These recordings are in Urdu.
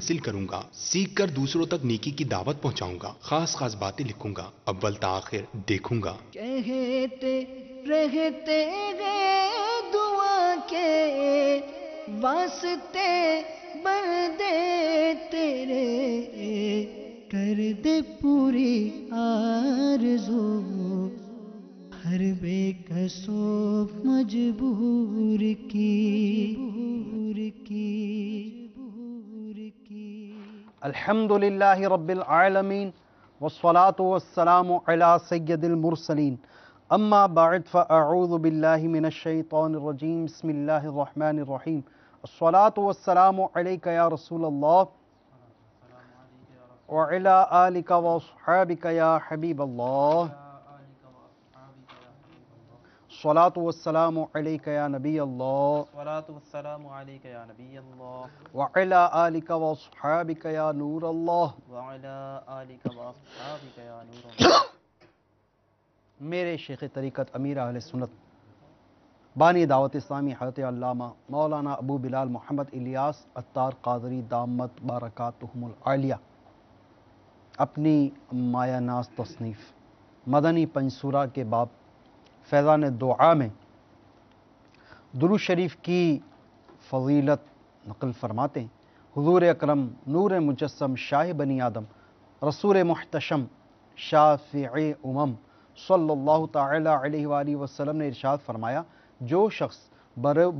حاصل کروں گا، سیکھ کر دوسروں تک نیکی کی دعوت پہنچاؤں گا، خاص خاص باتیں لکھوں گا، اول تاخیر دیکھوں گا۔ کہتے رہتے گئے دعا کے واسطے بندے تیرے، کر دے پوری آرزو ہر بے کسو مجبور کی۔ الحمدللہ رب العالمین والصلاة والسلام علی سید المرسلین، اما بعد فاعوذ باللہ من الشیطان الرجیم، بسم اللہ الرحمن الرحیم۔ الصلاة والسلام علیک یا رسول اللہ وعلی آلک واصحابک یا حبیب اللہ، الصلاة والسلام علیک یا نبی اللہ الصلاة والسلام علیک یا نبی اللہ وعلی آلک واصحابک یا نور اللہ۔ وعلی آلک واصحابک یا نور اللہ۔ میرے شیخ طریقت امیر اہل سنت بانی دعوت اسلامی حضرت علامہ مولانا ابو بلال محمد الیاس عطار قادری دامت بارکاتہم العالیہ اپنی مایہ ناز تصنیف مدنی پنجسورہ کے باب فیضان دعا میں درود شریف کی فضیلت نقل فرماتے ہیں۔ حضور اکرم نور مجسم شاہ بنی آدم رسول محتشم شافع امم صلی اللہ تعالی علیہ وآلہ وسلم نے ارشاد فرمایا، جو شخص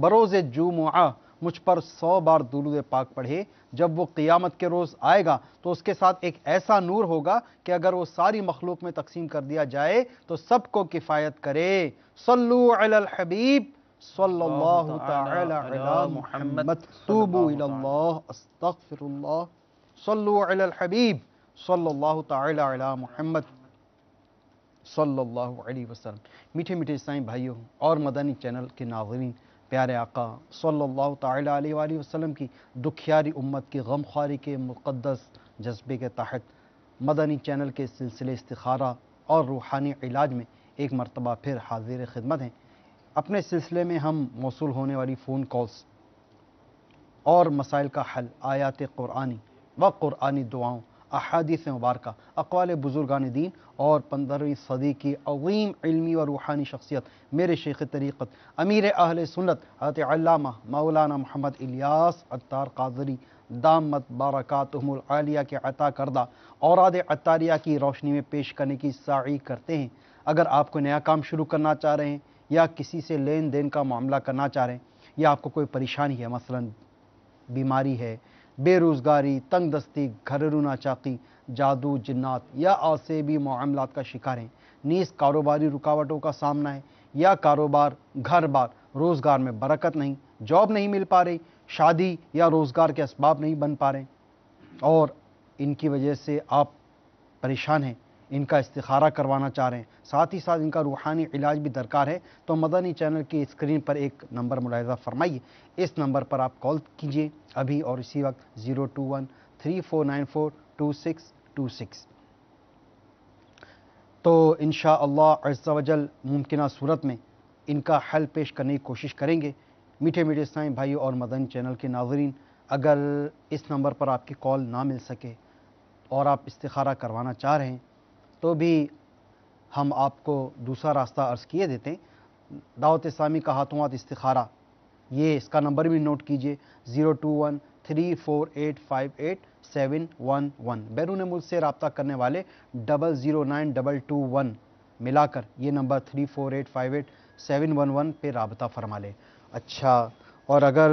بروز جمعہ مجھ پر 100 بار درود پاک پڑھے، جب وہ قیامت کے روز آئے گا تو اس کے ساتھ ایک ایسا نور ہوگا کہ اگر وہ ساری مخلوق میں تقسیم کر دیا جائے تو سب کو کفایت کرے۔ صلو علی الحبیب صلی اللہ تعالی علی محمد، توبوا الی اللہ، استغفر اللہ، صلو علی الحبیب صلی اللہ تعالی علی محمد صلی اللہ علیہ وسلم۔ میٹھے میٹھے اسلامی بھائیوں اور مدنی چینل کے ناظرین، پیارے آقا صلی اللہ تعالی علیہ وآلہ وسلم کی دکھیاری امت کی غمخواری کے مقدس جذبے کے تحت مدنی چینل کے سلسلے استخارہ اور روحانی علاج میں ایک مرتبہ پھر حاضر خدمت ہیں۔ اپنے سلسلے میں ہم موصول ہونے والی فون کالز اور مسائل کا حل، آیات قرآنی و قرآنی دعاؤں، احادیث مبارکہ، اقوال بزرگان دین اور 15ویں صدی کی عظیم علمی و روحانی شخصیت میرے شیخ طریقت امیر اہل سنت حضرت علامہ مولانا محمد الیاس عطار قادری دامت بارکاتہم العالیہ کے عطا کردہ اوراد عطاریہ کی روشنی میں پیش کرنے کی سعی کرتے ہیں۔ اگر آپ کوئی نیا کام شروع کرنا چاہ رہے ہیں یا کسی سے لین دین کا معاملہ کرنا چاہ رہے ہیں یا آپ کو کوئی پریشانی ہے، مثلاً بیماری ہے، بے روزگاری، تنگ دستی، گھریلو ناچاقی، جادو جنات یا آسیبی معاملات کا شکار ہیں، نیز کاروباری رکاوٹوں کا سامنا ہے یا کاروبار، گھر بار، روزگار میں برکت نہیں، جاب نہیں مل پا رہی، شادی یا روزگار کے اسباب نہیں بن پا رہے اور ان کی وجہ سے آپ پریشان ہیں، ان کا استخارہ کروانا چاہ رہے ہیں، ساتھ ہی ساتھ ان کا روحانی علاج بھی درکار ہے، تو مدنی چینل کی اسکرین پر ایک نمبر ملاحظہ فرمائیے، اس نمبر پر آپ کال کیجئے ابھی اور اسی وقت 021-3494-2626۔ تو انشاءاللہ عز و جل ممکنہ صورت میں ان کا حل پیش کرنے کی کوشش کریں گے۔ میٹھے میٹھے اسلامی بھائیوں اور مدنی چینل کے ناظرین، اگر اس نمبر پر آپ کی کال نہ مل سکے اور آپ استخارہ کروانا چاہ رہے ہیں تو بھی ہم آپ کو دوسرا راستہ عرض کیے دیتے ہیں۔ دعوت اسلامی کا ہاتھوں ہاتھ استخارہ، یہ اس کا نمبر بھی نوٹ کیجئے 021-34858711۔ بیرون ملک سے رابطہ کرنے والے 009221 ملا کر یہ نمبر 34858711 پہ رابطہ فرما لیں۔ اچھا، اور اگر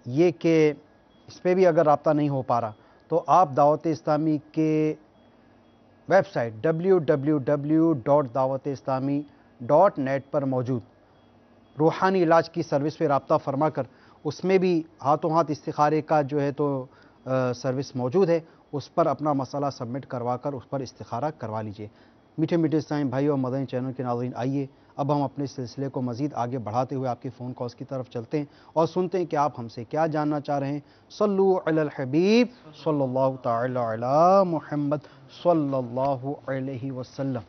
یہ کہ اس پہ بھی اگر رابطہ نہیں ہو پا رہا تو آپ دعوت اسلامی کے ویب سائٹ www.dawat-islami.net پر موجود روحانی علاج کی سروس پہ رابطہ فرما کر اس میں بھی ہاتھوں ہاتھ استخارے کا جو ہے تو سروس موجود ہے، اس پر اپنا مسئلہ سبمٹ کروا کر اس پر استخارہ کروا لیجئے۔ میٹھے میٹھے اسلامی بھائیوں اور مدنی چینل کے ناظرین، آئیے اب ہم اپنے سلسلے کو مزید آگے بڑھاتے ہوئے آپ کی فون کالز کی طرف چلتے ہیں اور سنتے ہیں کہ آپ ہم سے کیا جاننا چاہ رہے ہیں۔ صلو علی الحبیب صلی اللہ تعالی علی محمد صلی اللہ علیہ وسلم۔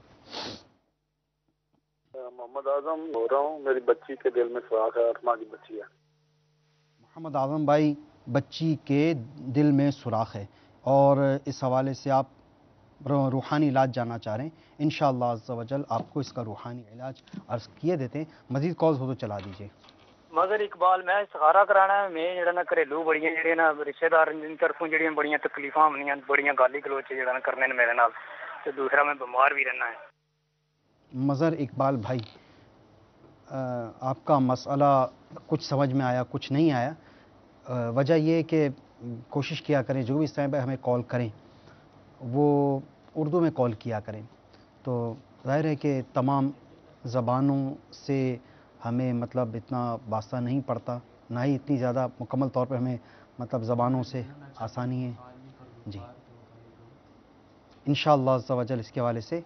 محمد اعظم ہو رہا ہوں، میری بچی کے دل میں سوراخ ہے، 8 ماہ کی بچی ہے۔ محمد اعظم بھائی بچی کے دل میں سوراخ ہے، اور اس حوالے سے آپ روحانی علاج جاننا چاہ رہے ہیں، انشاءاللہ عز و جل آپ کو اس کا روحانی علاج عرض کیے دیتے ہیں۔ مزید کالز ہو تو چلا دیجیے۔ مگر اقبال میں استخارہ کرانا ہے، میں جڑا نا گھریلو بڑیاں جڑیاں نا رشتہ دار دی طرفوں جڑیاں بڑیاں تکلیفاں ہونیاں، بڑیاں گالی گلوچ جڑا نا کرنے نے میرے نال، تے دوسرا میں بیمار بھی رہنا ہے۔ مظہر اقبال بھائی، آپ کا مسئلہ کچھ سمجھ میں آیا، کچھ نہیں آیا۔ وجہ یہ کہ کوشش کیا کریں جو بھی اس ٹائم پہ ہمیں کال کریں وہ اردو میں کال کیا کریں، تو ظاہر ہے کہ تمام زبانوں سے ہمیں مطلب اتنا واسطہ نہیں پڑتا، نہ ہی اتنی زیادہ مکمل طور پہ ہمیں مطلب زبانوں سے آسانی ہے۔ جی انشاءاللہ عز و جل اس کے حوالے سے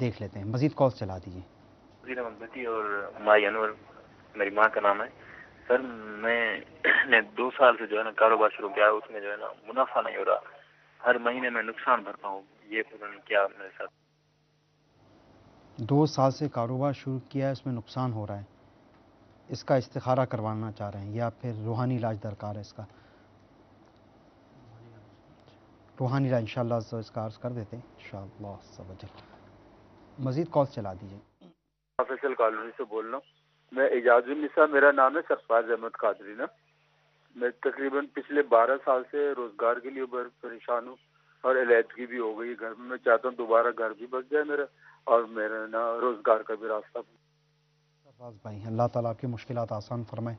دیکھ لیتے ہیں۔ مزید کال چلا دیجیے۔ زیر محمدی اور مائی انور میری ماں کا نام ہے سر۔ میں نے 2 سال سے جو ہے نا کاروبار شروع کیا ہے، اس میں جو ہے نا منافع نہیں ہو رہا، ہر مہینے میں نقصان بھرتا ہوں، یہ پتہ نہیں کیا میرے ساتھ۔ 2 سال سے کاروبار شروع کیا ہے، اس میں نقصان ہو رہا ہے، اس کا استخارہ کروانا چاہ رہے ہیں یا پھر روحانی علاج درکار ہے؟ اس کا روحانی علاج انشاءاللہ عز و جل اس کا عرض کر دیتے ہیں انشاءاللہ عز و جل۔ مزید کال چلا دیجیے۔ فیصل کالونی سے بول رہا ہوں میں، اعجاز النساء میرا نام ہے، سرفراز احمد قادری نا۔ میں تقریباً پچھلے 12 سال سے روزگار کے لیے پریشان ہوں، اور علیحدگی بھی ہو گئی ہے گھر میں۔ میں چاہتا ہوں دوبارہ گھر بھی بچ جائے میرا، اور میرا نا روزگار کا بھی راستہ۔ سرفراز بھائی، اللہ تعالیٰ آپ کی مشکلات آسان فرمائے۔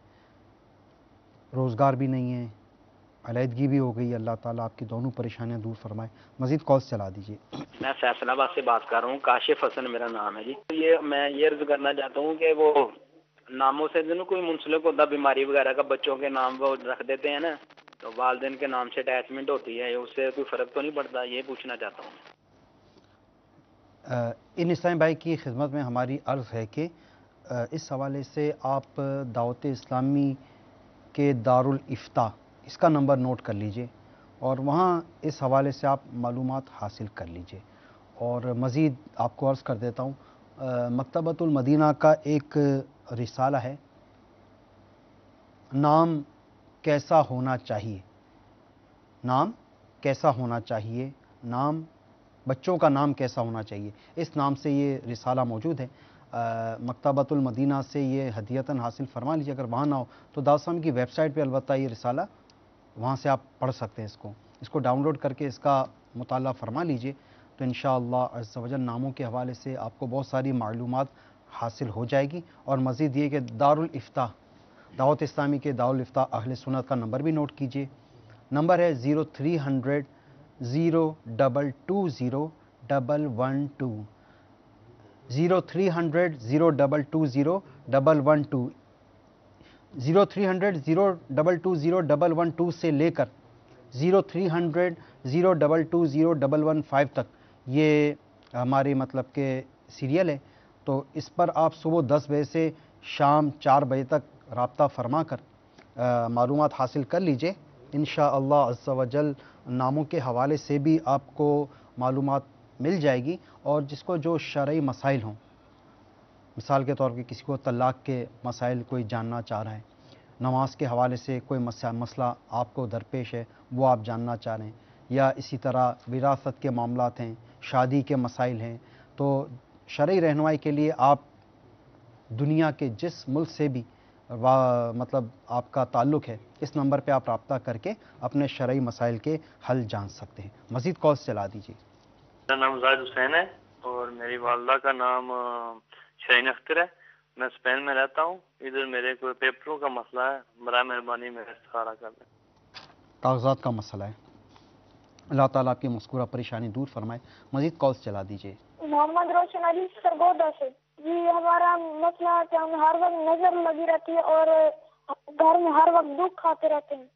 روزگار بھی نہیں ہے، علیحدگی بھی ہو گئی، اللہ تعالیٰ آپ کی دونوں پریشانیاں دور فرمائے۔ مزید کالز چلا دیجیے۔ میں فیصل آباد سے بات کر رہا ہوں، کاشف حسن میرا نام ہے جی۔ میں یہ عرض کرنا چاہتا ہوں کہ وہ ناموں سے جو کوئی منسلک ہوتا بیماری وغیرہ کا، بچوں کے نام وہ رکھ دیتے ہیں نا، تو والدین کے نام سے اٹیچمنٹ ہوتی ہے، اس سے کوئی فرق تو نہیں پڑتا؟ یہ پوچھنا چاہتا ہوں۔ ان اسلام بھائی کی خدمت میں ہماری عرض ہے کہ اس حوالے سے آپ دعوت اسلامی کے دارالافتاء اس کا نمبر نوٹ کر لیجئے، اور وہاں اس حوالے سے آپ معلومات حاصل کر لیجئے۔ اور مزید آپ کو عرض کر دیتا ہوں، مکتبۃ المدینہ کا ایک رسالہ ہے، نام کیسا ہونا چاہیے، نام کیسا ہونا چاہیے، نام بچوں کا نام کیسا ہونا چاہیے، اس نام سے یہ رسالہ موجود ہے۔ مکتبۃ المدینہ سے یہ ہدیتاً حاصل فرما لیجیے، اگر وہاں نہ ہو تو دعوت اسلامی کی ویب سائٹ پہ البتہ یہ رسالہ وہاں سے آپ پڑھ سکتے ہیں، اس کو ڈاؤن لوڈ کر کے اس کا مطالعہ فرما لیجئے، تو انشاءاللہ عز و جل ناموں کے حوالے سے آپ کو بہت ساری معلومات حاصل ہو جائے گی۔ اور مزید یہ کہ دارالافتاء، دعوت اسلامی کے دارالافتاء اہل سنت کا نمبر بھی نوٹ کیجئے، نمبر ہے 0300 0220112، 0300 0220112، 0300 0220112 سے لے کر 0300 0220115 تک یہ ہماری مطلب کہ سیریل ہے، تو اس پر آپ صبح 10 بجے سے شام 4 بجے تک رابطہ فرما کر معلومات حاصل کر لیجئے۔ انشاءاللہ عز و جل ناموں کے حوالے سے بھی آپ کو معلومات مل جائے گی، اور جس کو جو شرعی مسائل ہوں، مثال کے طور پہ کسی کو طلاق کے مسائل کوئی جاننا چاہ رہا ہے، نماز کے حوالے سے کوئی مسئلہ آپ کو درپیش ہے وہ آپ جاننا چاہ رہے ہیں، یا اسی طرح وراثت کے معاملات ہیں، شادی کے مسائل ہیں، تو شرعی رہنمائی کے لیے آپ دنیا کے جس ملک سے بھی مطلب آپ کا تعلق ہے، اس نمبر پہ آپ رابطہ کر کے اپنے شرعی مسائل کے حل جان سکتے ہیں۔ مزید کالز چلا دیجیے۔ میرا نام زاہد حسین ہے، اور میری والدہ کا نام شرین اختر ہے۔ میں اسپین میں رہتا ہوں، ادھر میرے کوئی پیپروں کا مسئلہ ہے، برائے مہربانی میرا استخارہ کر دیں۔ کاغذات کا مسئلہ ہے، اللہ تعالیٰ آپ کی مذکورہ پریشانی دور فرمائے۔ مزید کالز چلا دیجیے۔ محمد روشن علی سرگودا سے جی، ہمارا مسئلہ ہے کہ ہمیں ہر وقت نظر لگی رہتی ہے اور گھر میں ہر وقت دکھ کھاتے رہتے ہیں۔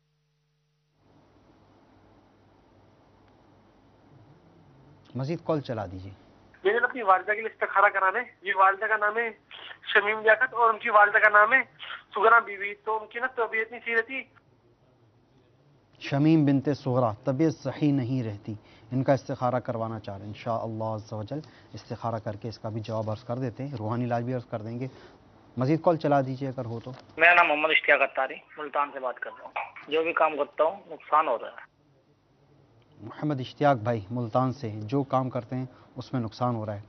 مزید کال چلا دیجیے۔ میں نے اپنی والدہ کے لیے استخارہ کرانا ہے، یہ والدہ کا نام ہے شمیم لیاقت اور ان کی والدہ کا نام ہے سغرا بیوی، تو ان کی نا طبیعت نہیں صحیح رہتی۔ شمیم بنت سغرا، طبیعت صحیح نہیں رہتی، ان کا استخارہ کروانا چاہ رہے ہیں، انشاءاللہ عز و جل استخارہ کر کے اس کا بھی جواب عرض کر دیتے ہیں، روحانی علاج بھی عرض کر دیں گے۔ مزید کال چلا دیجیے اگر ہو تو۔ میرا نام محمد اشتیاق اتاری، ملتان سے بات کر رہا ہوں۔ جو بھی کام کرتا ہوں نقصان ہو رہا ہے۔ محمد اشتیاق بھائی ملتان سے، جو کام کرتے ہیں اس میں نقصان ہو رہا ہے۔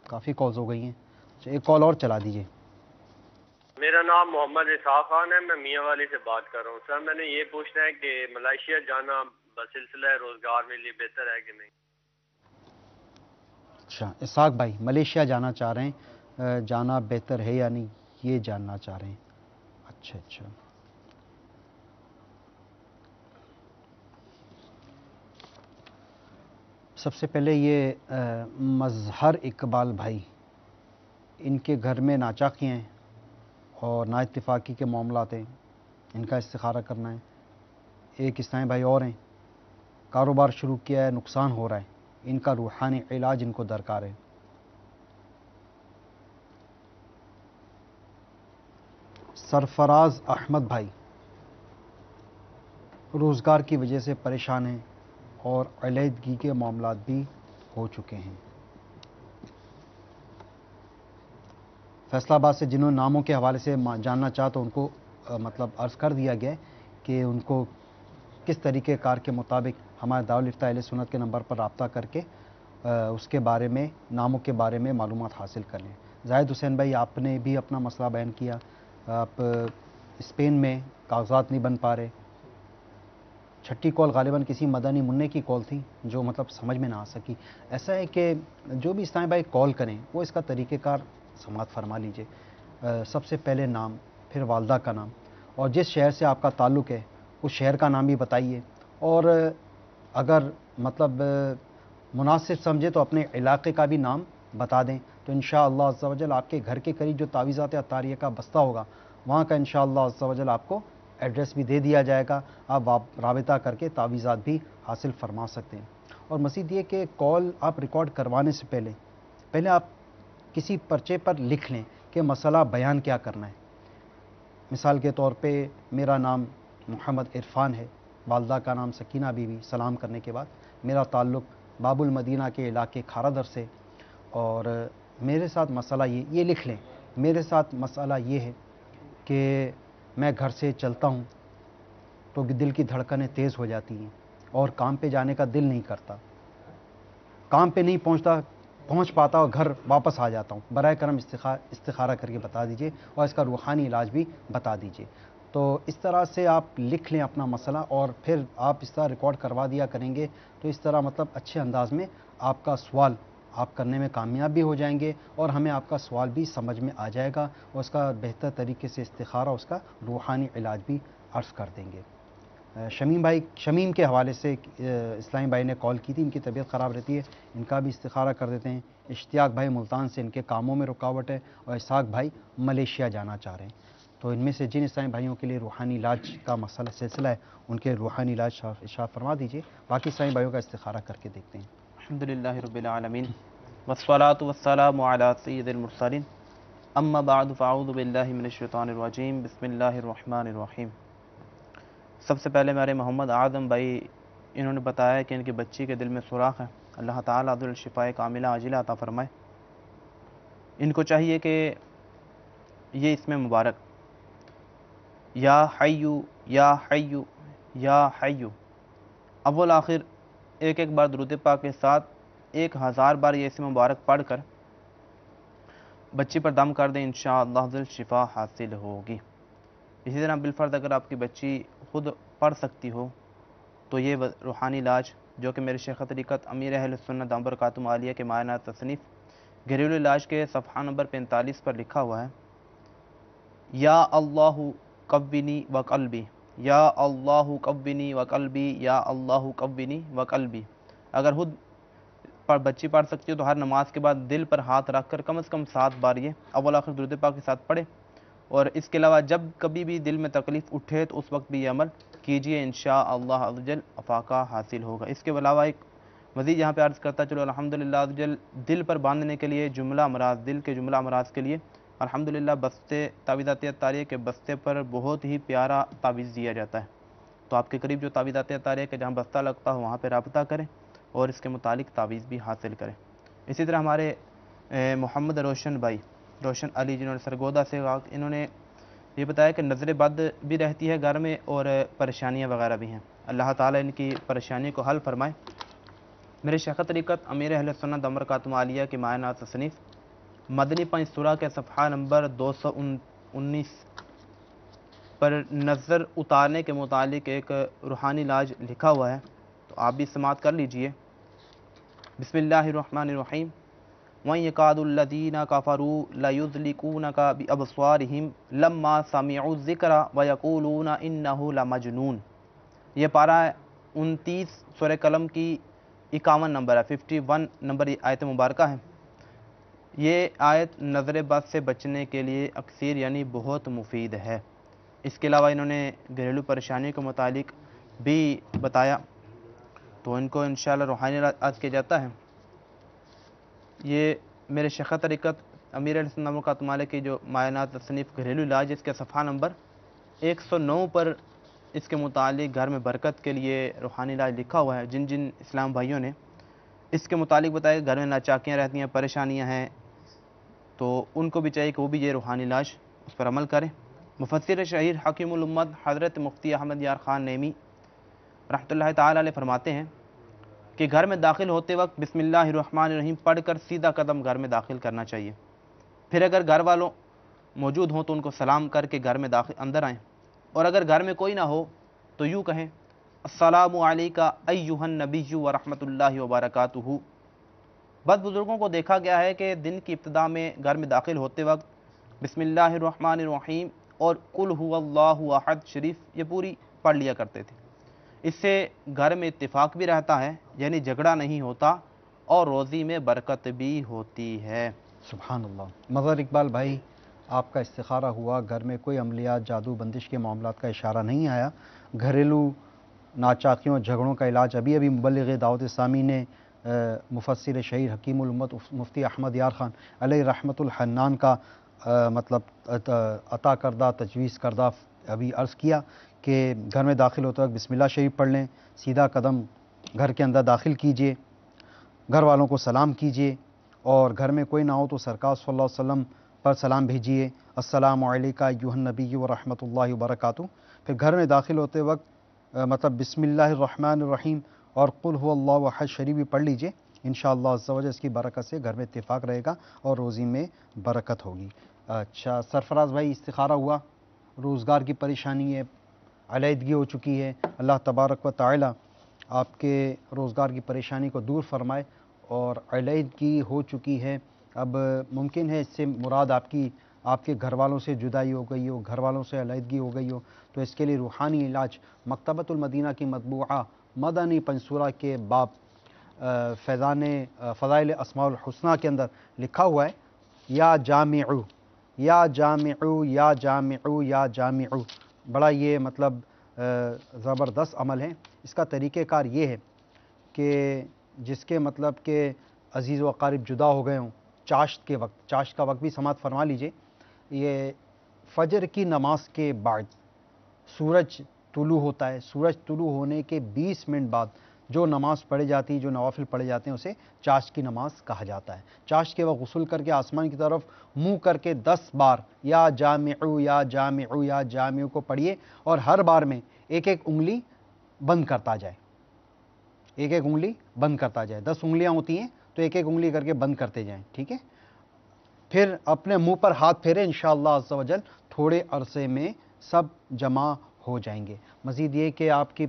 کافی کالز ہو گئی ہیں، ایک کال اور چلا دیجیے۔ میرا نام محمد اسحاق خان ہے، میں میاں والی سے بات کر رہا ہوں۔ سر میں نے یہ پوچھنا ہے کہ ملائیشیا جانا بسلسلہ روزگار میں لیے بہتر ہے کہ نہیں؟ اچھا اسحاق بھائی ملیشیا جانا چاہ رہے ہیں، جانا بہتر ہے یا نہیں یہ جاننا چاہ رہے ہیں۔ اچھا سب سے پہلے یہ مظہر اقبال بھائی، ان کے گھر میں ناچاقیاں ہیں اور نا اتفاقی کے معاملات ہیں، ان کا استخارہ کرنا ہے۔ ایک اسلام بھائی اور ہیں، کاروبار شروع کیا ہے، نقصان ہو رہا ہے، ان کا روحانی علاج ان کو درکار ہے۔ سرفراز احمد بھائی روزگار کی وجہ سے پریشان ہیں اور علیحدگی کے معاملات بھی ہو چکے ہیں۔ فیصلہ آباد سے جنہوں نے ناموں کے حوالے سے جاننا چاہا تو ان کو مطلب عرض کر دیا گیا ہے کہ ان کو کس طریقہ کار کے مطابق ہمارے دارالفتاء اہل سنت کے نمبر پر رابطہ کر کے اس کے بارے میں، ناموں کے بارے میں معلومات حاصل کر لیں۔ زاہد حسین بھائی آپ نے بھی اپنا مسئلہ بیان کیا، آپ اسپین میں کاغذات نہیں بن پا رہے۔ چھٹی کال غالباً کسی مدنی منع کی کال تھی جو مطلب سمجھ میں نہ آ سکی۔ ایسا ہے کہ جو بھی اسلام بھائی کال کریں وہ اس کا طریقہ کار سماعت فرما لیجئے۔ سب سے پہلے نام، پھر والدہ کا نام، اور جس شہر سے آپ کا تعلق ہے اس شہر کا نام بھی بتائیے، اور اگر مطلب مناسب سمجھے تو اپنے علاقے کا بھی نام بتا دیں، تو انشاءاللہ عز و جل آپ کے گھر کے قریب جو تعویذات عطاریہ کا بستہ ہوگا وہاں کا انشاءاللہ عز و جل آپ کو ایڈریس بھی دے دیا جائے گا، آپ رابطہ کر کے تعویذات بھی حاصل فرما سکتے ہیں۔ اور مزید یہ کہ کال آپ ریکارڈ کروانے سے پہلے آپ کسی پرچے پر لکھ لیں کہ مسئلہ بیان کیا کرنا ہے۔ مثال کے طور پہ میرا نام محمد عرفان ہے، والدہ کا نام سکینہ بی بی، سلام کرنے کے بعد میرا تعلق باب المدینہ کے علاقے کھارا در سے، اور میرے ساتھ مسئلہ یہ لکھ لیں، میرے ساتھ مسئلہ یہ ہے کہ میں گھر سے چلتا ہوں تو دل کی دھڑکنیں تیز ہو جاتی ہیں اور کام پہ جانے کا دل نہیں کرتا، کام پہ نہیں پہنچ پاتا اور گھر واپس آ جاتا ہوں، براہ کرم استخارہ کر کے بتا دیجئے اور اس کا روحانی علاج بھی بتا دیجئے۔ تو اس طرح سے آپ لکھ لیں اپنا مسئلہ، اور پھر آپ اس طرح ریکارڈ کروا دیا کریں گے تو اس طرح مطلب اچھے انداز میں آپ کا سوال آپ کرنے میں کامیاب بھی ہو جائیں گے، اور ہمیں آپ کا سوال بھی سمجھ میں آ جائے گا اور اس کا بہتر طریقے سے استخارہ، اس کا روحانی علاج بھی عرض کر دیں گے۔ شمیم کے حوالے سے اسلامی بھائی نے کال کی تھی، ان کی طبیعت خراب رہتی ہے، ان کا بھی استخارہ کر دیتے ہیں۔ اشتیاق بھائی ملتان سے، ان کے کاموں میں رکاوٹ ہے، اور اسحاق بھائی ملیشیا جانا چاہ رہے ہیں۔ تو ان میں سے جن اسلامی بھائیوں کے لیے روحانی علاج کا مسئلہ سلسلہ ہے ان کے روحانی علاج ارشاد فرما دیجیے، باقی اسلامی بھائیوں کا استخارہ کر کے دیکھتے ہیں۔ الحمدللہ رب العالمین والصلاة والسلام علی سید المرسلین، اما بعد فاعوذ باللہ من الشیطان الرجیم، بسم اللہ الرحمن الرحیم۔ سب سے پہلے میرے محمد اعظم بھائی انہوں نے بتایا کہ ان کی بچی کے دل میں سوراخ ہے، اللہ تعالیٰ عبد الشفاء کاملہ عاجلہ عطا فرمائے۔ ان کو چاہیے کہ یہ اس میں مبارک یا حیو یا حیو یا حیو اول آخر ایک بار درود پاک کے ساتھ 1000 بار یہ اسم مبارک پڑھ کر بچی پر دم کر دیں، انشاءاللہ عز و جل شفا حاصل ہوگی۔ اسی طرح بالفرض اگر آپ کی بچی خود پڑھ سکتی ہو تو یہ روحانی علاج جو کہ میرے شیخ طریقت امیر اہل سنت دامت برکاتہم عالیہ کے معنی تصنیف گھریلو علاج کے صفحہ نمبر 45 پر لکھا ہوا ہے، یا اللہ قوینی و قلبی، یا اللہ قوینی و قلبی، یا اللہ قوینی و قلبی۔ اگر خود بچی پڑھ سکتی ہو تو ہر نماز کے بعد دل پر ہاتھ رکھ کر کم از کم 7 بار یہ اول آخر درود پاک کے ساتھ پڑھے، اور اس کے علاوہ جب کبھی بھی دل میں تکلیف اٹھے تو اس وقت بھی یہ عمل کیجئے، انشاءاللہ عز و جل افاقہ حاصل ہوگا۔ اس کے علاوہ ایک مزید یہاں پہ عرض کرتا چلو، الحمدللہ عز و جل دل پر باندھنے کے لیے جملہ امراض، دل کے جملہ امراض کے لیے الحمدللہ بستے تعویذات عطاریہ کے بستے پر بہت ہی پیارا تعویذ دیا جاتا ہے، تو آپ کے قریب جو تعویذات عطاریہ کے جہاں بستہ لگتا ہو وہاں پہ رابطہ کریں اور اس کے متعلق تعویذ بھی حاصل کریں۔ اسی طرح ہمارے محمد روشن بھائی روشن علی جنہوں نے سرگودا سے انہوں نے یہ بتایا کہ نظر بد بھی رہتی ہے گھر میں اور پریشانیاں وغیرہ بھی ہیں. اللہ تعالیٰ ان کی پریشانی کو حل فرمائے. میرے شیخ طریقت امیر اہل سنت برکاتہم عالیہ کی معائنات تصنیف مدنی پنج سورہ کے صفحہ نمبر 219 پر نظر اتارنے کے متعلق ایک روحانی علاج لکھا ہوا ہے، تو آپ بھی سماعت کر لیجئے. بسم اللہ الرحمن الرحیم. وَإِنْ يَكَادُ الَّذِينَ كَفَرُوا لَيُزْلِقُونَكَ بِأَبْصَارِهِمْ لَمَّا سَمِعُوا الذِّكْرَ وَيَقُولُونَ إِنَّهُ لَمَجْنُونٌ. یہ پارہ 29 سورہ قلم کی 51 نمبر ہے، 51 نمبر آیت مبارکہ ہے. یہ آیت نظر بد سے بچنے کے لیے اکثیر یعنی بہت مفید ہے. اس کے علاوہ انہوں نے گھریلو پریشانیوں کے متعلق بھی بتایا، تو ان کو انشاءاللہ روحانی علاج کیا جاتا ہے. یہ میرے شیخ طریقت امیر اہل سنت برکاتہم علیہ کی جو معائنات تصنیف گھریلو علاج، اس کے صفحہ نمبر 109 پر اس کے متعلق گھر میں برکت کے لیے روحانی علاج لکھا ہوا ہے. جن جن اسلام بھائیوں نے اس کے متعلق بتایا کہ گھر میں ناچاکیاں رہتی ہیں، پریشانیاں ہیں، تو ان کو بھی چاہیے کہ وہ بھی یہ روحانی علاج اس پر عمل کریں. مفسر شہیر حکیم الامت حضرت مفتی احمد یار خان نیمی رحمۃ اللہ تعالی علیہ فرماتے ہیں کہ گھر میں داخل ہوتے وقت بسم اللہ الرحمن الرحیم پڑھ کر سیدھا قدم گھر میں داخل کرنا چاہیے. پھر اگر گھر والوں موجود ہوں تو ان کو سلام کر کے گھر میں اندر آئیں، اور اگر گھر میں کوئی نہ ہو تو یوں کہیں السلام علیکہ ایہا النبی ورحمۃ اللہ وبرکاتہ. بعض بزرگوں کو دیکھا گیا ہے کہ دن کی ابتدا میں گھر میں داخل ہوتے وقت بسم اللہ الرحمن الرحیم اور قل هو اللہ احد شریف یہ پوری پڑھ لیا کرتے تھے. اس سے گھر میں اتفاق بھی رہتا ہے، یعنی جھگڑا نہیں ہوتا، اور روزی میں برکت بھی ہوتی ہے. سبحان اللہ. مظہر اقبال بھائی، آپ کا استخارہ ہوا، گھر میں کوئی عملیات، جادو بندش کے معاملات کا اشارہ نہیں آیا. گھریلو ناچاکیوں جھگڑوں کا علاج ابھی مبلغ دعوت اسلامی نے مفسر شہیر حکیم الامت مفتی احمد یار خان علیہ رحمت الحنان کا مطلب عطا کردہ تجویز کردہ ابھی عرض کیا کہ گھر میں داخل ہوتے وقت بسم اللہ شریف پڑھ لیں، سیدھا قدم گھر کے اندر داخل کیجئے، گھر والوں کو سلام کیجئے، اور گھر میں کوئی نہ ہو تو سرکار صلی اللہ علیہ وسلم پر سلام بھیجیے، السلام علیکہ ایھا النبی ورحمۃ اللہ وبرکاتہ. پھر گھر میں داخل ہوتے وقت مطلب بسم اللہ الرحمن الرحیم اور قل هو اللہ احد شریف بھی پڑھ لیجئے. انشاءاللہ عز و جل اس کی برکت سے گھر میں اتفاق رہے گا اور روزی میں برکت ہوگی. اچھا سرفراز بھائی، استخارہ ہوا، روزگار کی پریشانی ہے، علیحدگی ہو چکی ہے، اللہ تبارک و تعالی آپ کے روزگار کی پریشانی کو دور فرمائے. اور علیحدگی ہو چکی ہے، اب ممکن ہے اس سے مراد آپ کے گھر والوں سے جدائی ہو گئی ہو، گھر والوں سے علیحدگی ہو گئی ہو، تو اس کے لیے روحانی علاج مکتبۃ المدینہ کی مطبوعہ مدنی پنسورہ کے باب فیضان فضائل اسماء الحسنہ کے اندر لکھا ہوا ہے، یا جامعو یا جامعو یا جامعو یا جامعو. بڑا یہ مطلب زبردست عمل ہے. اس کا طریقہ کار یہ ہے کہ جس کے مطلب کہ عزیز و اقارب جدا ہو گئے ہوں چاشت کے وقت، چاشت کا وقت بھی سماعت فرما لیجئے. یہ فجر کی نماز کے بعد سورج طلوع ہوتا ہے، سورج طلوع ہونے کے 20 منٹ بعد جو نماز پڑھی جاتی، جو نوافل پڑھے جاتے ہیں، اسے چاشت کی نماز کہا جاتا ہے. چاشت کے وقت غسل کر کے آسمان کی طرف منہ کر کے 10 بار یا جامعو یا جامعو یا جامعو کو پڑھیے، اور ہر بار میں ایک ایک انگلی بند کرتا جائے، ایک ایک انگلی بند کرتا جائے. 10 انگلیاں ہوتی ہیں تو ایک ایک انگلی کر کے بند کرتے جائیں، ٹھیک ہے. پھر اپنے منہ پر ہاتھ پھیرے، انشاءاللہ عز و جل تھوڑے عرصے میں سب جمع ہو جائیں گے. مزید یہ کہ آپ کی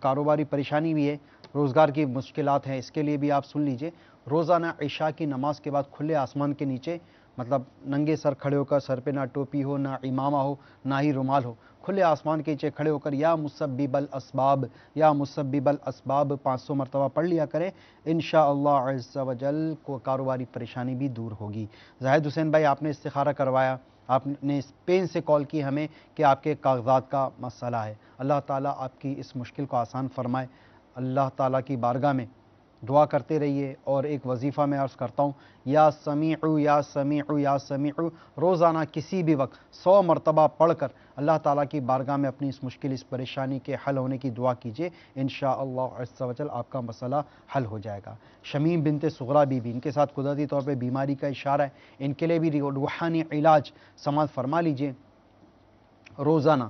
کاروباری پریشانی بھی ہے، روزگار کی مشکلات ہیں، اس کے لیے بھی آپ سن لیجئے. روزانہ عشاء کی نماز کے بعد کھلے آسمان کے نیچے مطلب ننگے سر کھڑے ہو کر، سر پہ نہ ٹوپی ہو، نہ امامہ ہو، نہ ہی رومال ہو، کھلے آسمان کے نیچے کھڑے ہو کر یا مسبب الاسباب یا مسبب الاسباب 500 مرتبہ پڑھ لیا کریں. انشاءاللہ عز و جل کو کاروباری پریشانی بھی دور ہوگی. زاہد حسین بھائی، آپ نے استخارہ کروایا، آپ نے اسپین سے کال کی ہمیں کہ آپ کے کاغذات کا مسئلہ ہے. اللہ تعالیٰ آپ کی اس مشکل کو آسان فرمائے. اللہ تعالیٰ کی بارگاہ میں دعا کرتے رہیے. اور ایک وظیفہ میں عرض کرتا ہوں، یا سمیع یا سمیع یا سمیع، روزانہ کسی بھی وقت 100 مرتبہ پڑھ کر اللہ تعالیٰ کی بارگاہ میں اپنی اس مشکل، اس پریشانی کے حل ہونے کی دعا کیجیے. انشاءاللہ عز و جل آپ کا مسئلہ حل ہو جائے گا. شمیم بنت سغرا بی بی، ان کے ساتھ قدرتی طور پہ بیماری کا اشارہ ہے، ان کے لیے بھی روحانی علاج سماعت فرما لیجیے. روزانہ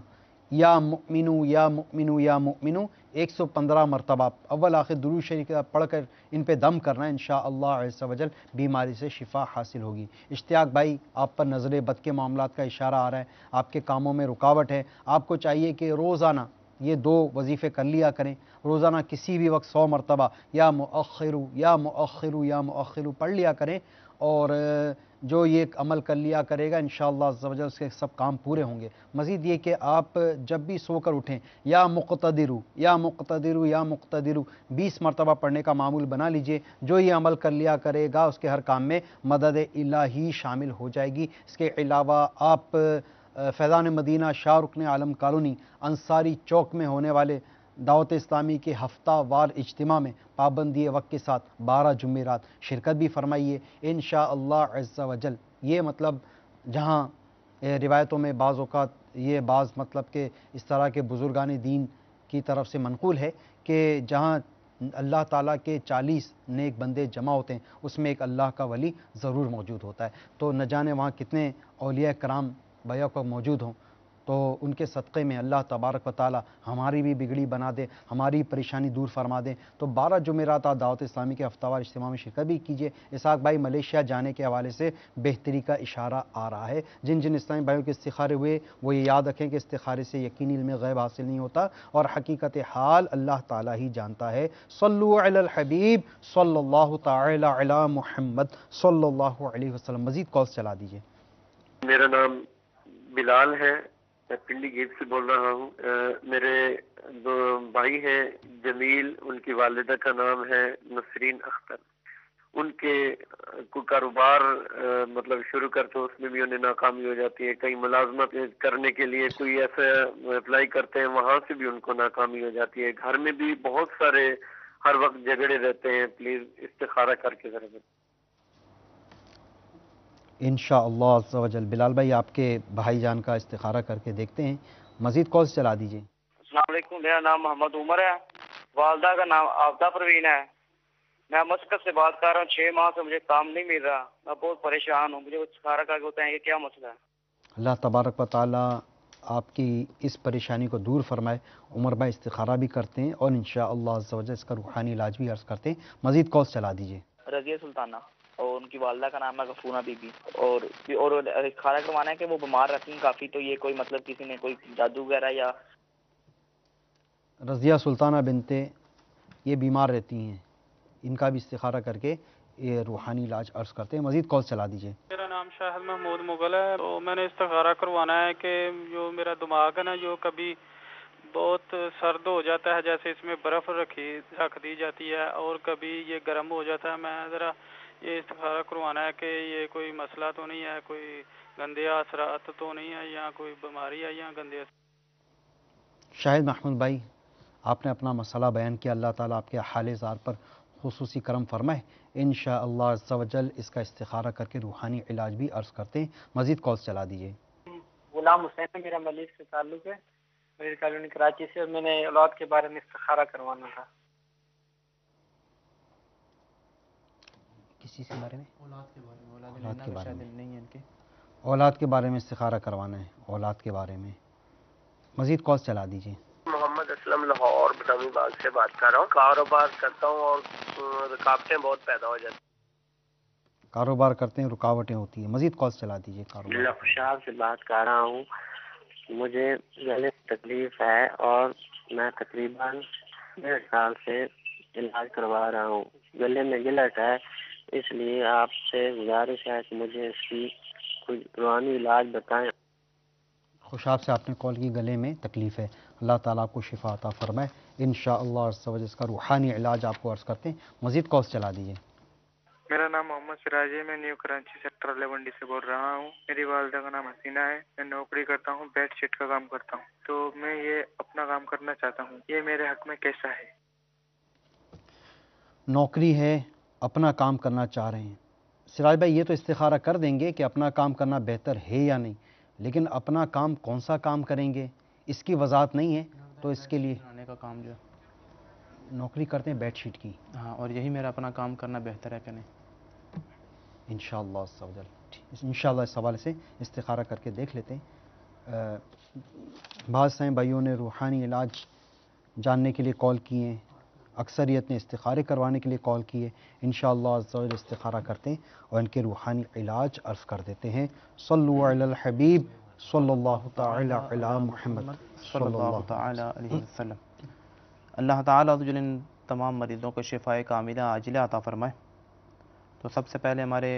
یا مؤمنو یا مؤمنو یا مؤمنو 115 مرتبہ اول آخر درود شریف کے ساتھ پڑھ کر ان پہ دم کرنا ہے. انشاءاللہ عز و جل بیماری سے شفا حاصل ہوگی. اشتیاق بھائی، آپ پر نظر بد کے معاملات کا اشارہ آ رہا ہے، آپ کے کاموں میں رکاوٹ ہے. آپ کو چاہیے کہ روزانہ یہ 2 وظیفے کر لیا کریں. روزانہ کسی بھی وقت 100 مرتبہ یا مؤخرو یا مؤخرو یا مؤخرو پڑھ لیا کریں، اور جو یہ عمل کر لیا کرے گا انشاءاللہ عز و جل اس کے سب کام پورے ہوں گے. مزید یہ کہ آپ جب بھی سو کر اٹھیں یا مقتدرو یا مقتدرو یا مقتدرو 20 مرتبہ پڑھنے کا معمول بنا لیجئے. جو یہ عمل کر لیا کرے گا اس کے ہر کام میں مدد الہی شامل ہو جائے گی. اس کے علاوہ آپ فیضان مدینہ شاہ رکن عالم کالونی انصاری چوک میں ہونے والے دعوت اسلامی کے ہفتہ وار اجتماع میں پابندی وقت کے ساتھ 12 جمعرات شرکت بھی فرمائیے انشاءاللہ عز و جل. یہ مطلب جہاں روایتوں میں بعض اوقات یہ بعض مطلب کہ اس طرح کے بزرگان دین کی طرف سے منقول ہے کہ جہاں اللہ تعالیٰ کے 40 نیک بندے جمع ہوتے ہیں اس میں ایک اللہ کا ولی ضرور موجود ہوتا ہے. تو نہ جانے وہاں کتنے اولیاء کرام بھائیوں کو موجود ہوں، تو ان کے صدقے میں اللہ تبارک و تعالی ہماری بھی بگڑی بنا دے، ہماری پریشانی دور فرما دے. تو 12 جمعرات آپ دعوت اسلامی کے ہفتہ وار اجتماع میں شرکت بھی کیجیے. اسحاق بھائی، ملیشیا جانے کے حوالے سے بہتری کا اشارہ آ رہا ہے. جن جن اسلامی بھائیوں کے استخارے ہوئے وہ یہ یاد رکھیں کہ استخارے سے یقینی علم غیب حاصل نہیں ہوتا، اور حقیقت حال اللہ تعالیٰ ہی جانتا ہے. صلو علی الحبیب صلی اللہ تعالی علی محمد صلی اللہ علیہ وسلم. مزید کالز چلا دیجیے. میرا نام بلال ہے، میں پنڈی گیٹ سے بول رہا ہوں. میرے 2 بھائی ہیں، جمیل، ان کی والدہ کا نام ہے نسرین اختر. ان کے کوئی کاروبار مطلب شروع کرتے اس میں بھی انہیں ناکامی ہو جاتی ہے. کہیں ملازمت کرنے کے لیے کوئی ایسا اپلائی کرتے ہیں، وہاں سے بھی ان کو ناکامی ہو جاتی ہے. گھر میں بھی بہت سارے ہر وقت جھگڑے رہتے ہیں. پلیز استخارہ کر کے ذرا. انشاءاللہ عز و جل. بلال بھائی، آپ کے بھائی جان کا استخارہ کر کے دیکھتے ہیں. مزید کالز چلا دیجیے. السلام علیکم، میرا نام محمد عمر ہے، والدہ کا نام آبدہ پروین ہے. میں مسقط سے بات کر رہا ہوں. 6 ماہ سے مجھے کام نہیں مل رہا، میں بہت پریشان ہوں. مجھے استخارہ کر کے بتائیں یہ کیا مسئلہ ہے. اللہ تبارک و تعالی آپ کی اس پریشانی کو دور فرمائے. عمر بھائی استخارہ بھی کرتے ہیں اور انشاءاللہ عز و جل اس کا روحانی علاج بھی عرض کرتے ہیں. مزید کالز چلا دیجیے. رضیہ سلطانہ، اور ان کی والدہ کا نام ہے غفورہ بی بی. اور استخارہ کروانا ہے کہ وہ بیمار رہتی ہیں کافی، تو یہ کوئی مطلب کسی نے کوئی جادو وغیرہ یا. رضیہ سلطانہ بنتے یہ بیمار رہتی ہیں، ان کا بھی استخارہ کر کے یہ روحانی علاج عرض کرتے ہیں. مزید کال چلا دیجیے. میرا نام شاہد محمود مغل ہے. تو میں نے استخارہ کروانا ہے کہ جو میرا دماغ ہے نا، جو کبھی بہت سرد ہو جاتا ہے، جیسے اس میں برف رکھ دی جاتی ہے، اور کبھی یہ گرم ہو جاتا ہے. میں ذرا یہ استخارہ کروانا ہے کہ یہ کوئی مسئلہ تو نہیں ہے، کوئی گندے اثرات تو نہیں ہے، یا کوئی بیماری ہے یا گندے اثرات. شاہد محمود بھائی، آپ نے اپنا مسئلہ بیان کیا. اللہ تعالیٰ آپ کے حال زار پر خصوصی کرم فرمائے. انشاءاللہ عز و جل اس کا استخارہ کر کے روحانی علاج بھی عرض کرتے ہیں. مزید کالز چلا دیجیے. غلام حسین ہے، میرا ملیک سے تعلق ہے، میری کالونی کراچی سے. میں نے اولاد کے بارے میں استخارہ کروانا تھا. کسی کے بارے میں؟ اولاد کے بارے میں. اولاد کے بارے میں استخارہ کروانا ہے. اولاد کے بارے میں مزید کالز چلا دیجیے. محمد اسلم لاہور بٹامی باغ سے بات کر رہا ہوں. کاروبار کرتا ہوں اور رکاوٹیں بہت پیدا ہو جاتی ہیں. کاروبار کرتے ہیں، رکاوٹیں ہوتی ہیں. مزید کالز چلا دیجیے. کاروبار خوشحال سے بات کر رہا ہوں. مجھے گلے میں تکلیف ہے اور میں تقریباً 1.5 سال سے علاج کروا رہا ہوں. گلے میں گلٹ ہے، اس لیے آپ سے گزارش ہے کہ مجھے اس کی کوئی روحانی علاج بتائیں. خوشاب سے آپ نے کال کی، گلے میں تکلیف ہے. اللہ تعالیٰ آپ کو شفا عطا فرمائے. انشاءاللہ عز و جل اس کا روحانی علاج آپ کو عرض کرتے ہیں. مزید کالز چلا دیجیے. میرا نام محمد سراج ہے، میں نیو کراچی سیکٹر 11 سے بول رہا ہوں. میری والدہ کا نام حسینہ ہے. میں نوکری کرتا ہوں، بیڈ شیٹ کا کام کرتا ہوں. تو میں یہ اپنا کام کرنا چاہتا ہوں، یہ میرے حق میں کیسا ہے؟ نوکری ہے، اپنا کام کرنا چاہ رہے ہیں۔ سراج بھائی یہ تو استخارہ کر دیں گے کہ اپنا کام کرنا بہتر ہے یا نہیں، لیکن اپنا کام کون سا کام کریں گے اس کی وضاحت نہیں ہے، تو اس کے لیے بنانے کا کام جو نوکری کرتے ہیں بیڈ شیٹ کی۔ ہاں، اور یہی میرا اپنا کام کرنا بہتر ہے کہ نہیں؟ انشاءاللہ عز و جل انشاءاللہ اس حوالے سے استخارہ کر کے دیکھ لیتے ہیں۔ بعض سائیں بھائیوں نے روحانی علاج جاننے کے لیے کال کیے ہیں، اکثریت نے استخارے کروانے کے لیے کال کی ہے۔ انشاءاللہ عز و جل استخارہ کرتے ہیں اور ان کے روحانی علاج عرض کر دیتے ہیں۔ صلو علی الحبیب صلی اللہ تعالی علی محمد صلی اللہ تعالی علیہ وسلم۔ اللہ تعالیٰ عز و جل ان تمام مریضوں کو شفاء کاملہ عاجلہ عطا فرمائے۔ تو سب سے پہلے ہمارے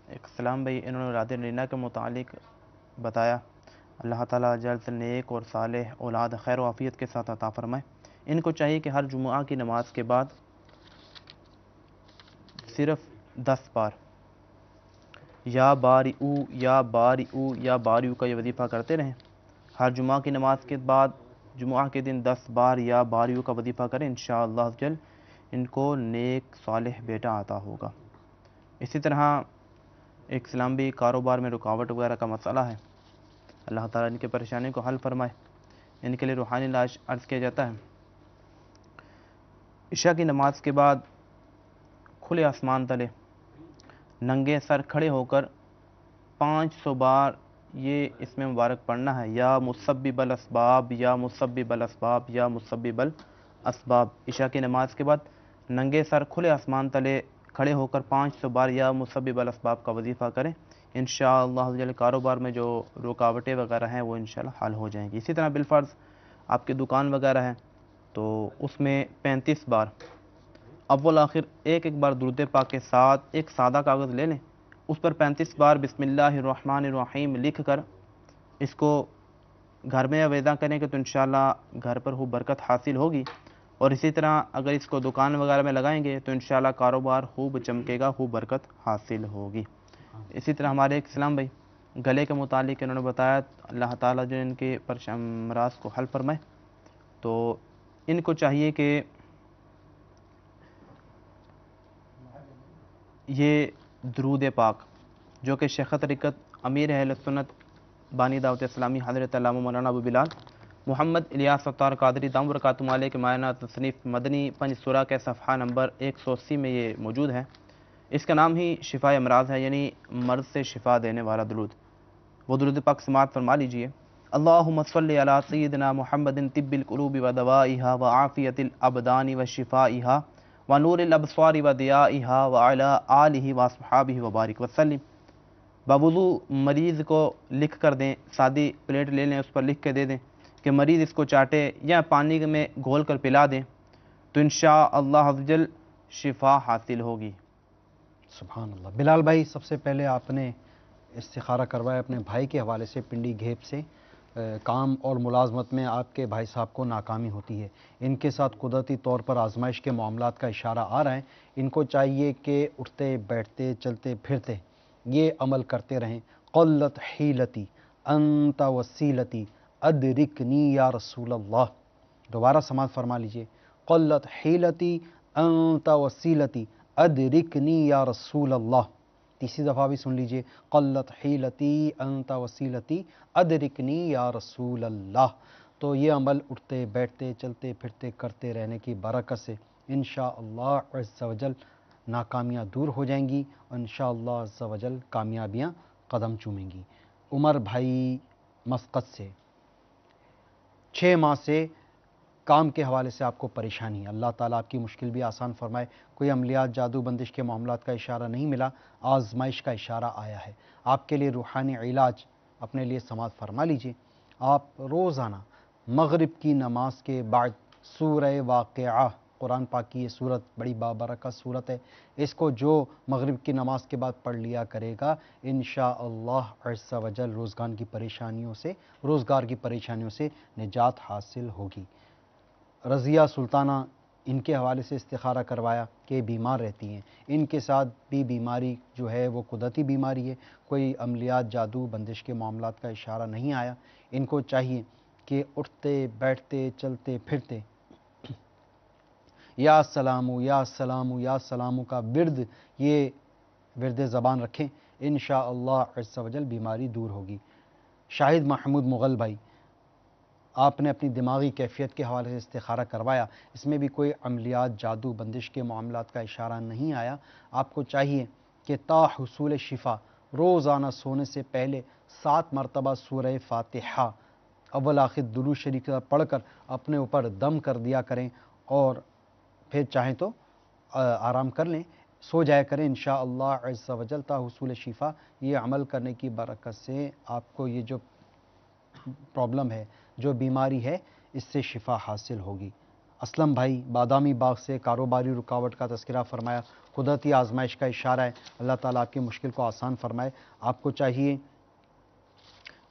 ایک سلام بھائی، انہوں نے اولاد نرینا کے متعلق بتایا۔ اللہ تعالیٰ جلد سے نیک اور صالح اولاد خیر و عافیت کے ساتھ عطا فرمائے۔ ان کو چاہیے کہ ہر جمعہ کی نماز کے بعد صرف 10 بار یا بارئو یا بارئو یا بارئو کا یہ وظیفہ کرتے رہیں۔ ہر جمعہ کی نماز کے بعد جمعہ کے دن 10 بار یا بارئو کا وظیفہ کریں، انشاءاللہ عز و جل ان کو نیک صالح بیٹا عطا ہوگا۔ اسی طرح ایک سلام بھی کاروبار میں رکاوٹ وغیرہ کا مسئلہ ہے، اللہ تعالیٰ ان کی پریشانی کو حل فرمائے۔ ان کے لیے روحانی علاج عرض کیا جاتا ہے۔ عشاء کی نماز کے بعد کھلے آسمان تلے ننگے سر کھڑے ہو کر 500 بار یہ اس میں مبارک پڑھنا ہے، یا مسبب الاسباب یا مسبب الاسباب یا مسبب الاسباب۔ عشاء کی نماز کے بعد ننگے سر کھلے آسمان تلے کھڑے ہو کر 500 بار یا مسبب الاسباب کا وظیفہ کریں، انشاءاللہ عز و جل کاروبار میں جو رکاوٹیں وغیرہ ہیں وہ انشاءاللہ حل ہو جائیں گی۔ اسی طرح بالفرض آپ کی دکان وغیرہ ہے تو اس میں 35 بار اول آخر ایک بار درود پاک کے ساتھ ایک سادہ کاغذ لے لیں، اس پر 35 بار بسم اللہ الرحمن الرحیم لکھ کر اس کو گھر میں آویزاں کریں کہ تو انشاءاللہ گھر پر خوب برکت حاصل ہوگی۔ اور اسی طرح اگر اس کو دکان وغیرہ میں لگائیں گے تو انشاءاللہ کاروبار خوب چمکے گا، خوب برکت حاصل ہوگی۔ اسی طرح ہمارے ایک اسلام بھائی گلے کے متعلق انہوں نے بتایا، اللہ تعالیٰ جو ان کے امراض کو حل فرمائے۔ تو ان کو چاہیے کہ یہ درود پاک جو کہ شیخ طریقت امیر اہل سنت بانی دعوت اسلامی حضرت علامہ مولانا ابو بلال محمد الیاس اتار قادری دام برکاتہ علیہ کے معنی تصنیف مدنی پنج سورہ کے صفحہ نمبر 180 میں یہ موجود ہے۔ اس کا نام ہی شفاء امراض ہے، یعنی مرض سے شفا دینے والا درود۔ وہ درود پاک سماعت فرما لیجئے۔ اللہم صلی علی سیدنا محمد طب القلوب و دوائها و عافیت الابدان و شفائها و نور الابصار و ضیائها و علی آلہ و اصحابہ و بارک وسلم۔ بوضو مریض کو لکھ کر دیں، سادی پلیٹ لے لیں، اس پر لکھ کے دے دیں کہ مریض اس کو چاٹے یا پانی میں گھول کر پلا دیں تو انشاءاللہ عز و جل شفا حاصل ہوگی۔ سبحان اللہ۔ بلال بھائی سب سے پہلے آپ نے استخارہ کروایا اپنے بھائی کے حوالے سے، پنڈی گھیپ سے کام اور ملازمت میں آپ کے بھائی صاحب کو ناکامی ہوتی ہے، ان کے ساتھ قدرتی طور پر آزمائش کے معاملات کا اشارہ آ رہا ہے۔ ان کو چاہیے کہ اٹھتے بیٹھتے چلتے پھرتے یہ عمل کرتے رہیں۔ قلت حیلتی انت وسیلتی ادرکنی یا رسول اللہ۔ دوبارہ سماعت فرما لیجئے۔ قلت حیلتی انت وسیلتی ادرکنی یا رسول اللہ۔ تیسری دفعہ بھی سن لیجئے۔ قلت حیلتی انت وسیلتی ادرکنی یا رسول اللہ۔ تو یہ عمل اٹھتے بیٹھتے چلتے پھرتے کرتے رہنے کی برکت سے انشاءاللہ عز و جل ناکامیاں دور ہو جائیں گی، اور انشاءاللہ عز و جل کامیابیاں قدم چومیں گی۔ عمر بھائی مسقط سے 6 ماہ سے کام کے حوالے سے آپ کو پریشانی ہے، اللہ تعالیٰ آپ کی مشکل بھی آسان فرمائے۔ کوئی عملیات جادو بندش کے معاملات کا اشارہ نہیں ملا، آزمائش کا اشارہ آیا ہے۔ آپ کے لیے روحانی علاج اپنے لیے سماعت فرما لیجئے۔ آپ روزانہ مغرب کی نماز کے بعد سورہ واقعہ، قرآن پاک کی یہ صورت بڑی بابرکت صورت ہے، اس کو جو مغرب کی نماز کے بعد پڑھ لیا کرے گا انشاءاللہ عز و جل روزگار کی پریشانیوں سے نجات حاصل ہوگی۔ رضیہ سلطانہ، ان کے حوالے سے استخارہ کروایا کہ بیمار رہتی ہیں، ان کے ساتھ بھی بیماری جو ہے وہ قدرتی بیماری ہے، کوئی عملیات جادو بندش کے معاملات کا اشارہ نہیں آیا۔ ان کو چاہیے کہ اٹھتے بیٹھتے چلتے پھرتے یا سلامو یا سلامو یا سلامو کا ورد، یہ ورد زبان رکھیں، انشاءاللہ عز و جل بیماری دور ہوگی۔ شاہد محمود مغل بھائی، آپ نے اپنی دماغی کیفیت کے حوالے سے استخارہ کروایا، اس میں بھی کوئی عملیات، جادو، بندش کے معاملات کا اشارہ نہیں آیا۔ آپ کو چاہیے کہ تا حصول شفا روزانہ سونے سے پہلے 7 مرتبہ سورہ فاتحہ اول آخر درود شریف پڑھ کر اپنے اوپر دم کر دیا کریں، اور پھر چاہیں تو آرام کر لیں، سو جایا کریں انشاءاللہ عز و جل تا حصول شفا۔ یہ عمل کرنے کی برکت سے آپ کو یہ جو پرابلم ہے، جو بیماری ہے، اس سے شفا حاصل ہوگی۔ اسلم بھائی بادامی باغ سے کاروباری رکاوٹ کا تذکرہ فرمایا، قدرتی آزمائش کا اشارہ ہے، اللہ تعالیٰ آپ کی مشکل کو آسان فرمائے۔ آپ کو چاہیے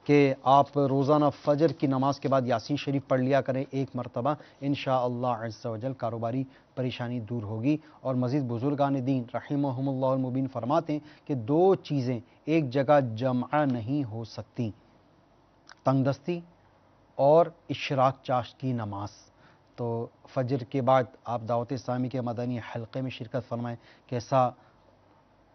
کہ آپ روزانہ فجر کی نماز کے بعد یاسین شریف پڑھ لیا کریں 1 مرتبہ، انشاءاللہ عز و جل کاروباری پریشانی دور ہوگی۔ اور مزید بزرگان دین رحمہم اللہ المبین فرماتے ہیں کہ 2 چیزیں ایک جگہ جمع نہیں ہو سکتی، تنگ دستی اور اشراق چاشت کی نماز۔ تو فجر کے بعد آپ دعوت اسلامی کے مدنی حلقے میں شرکت فرمائیں، کیسا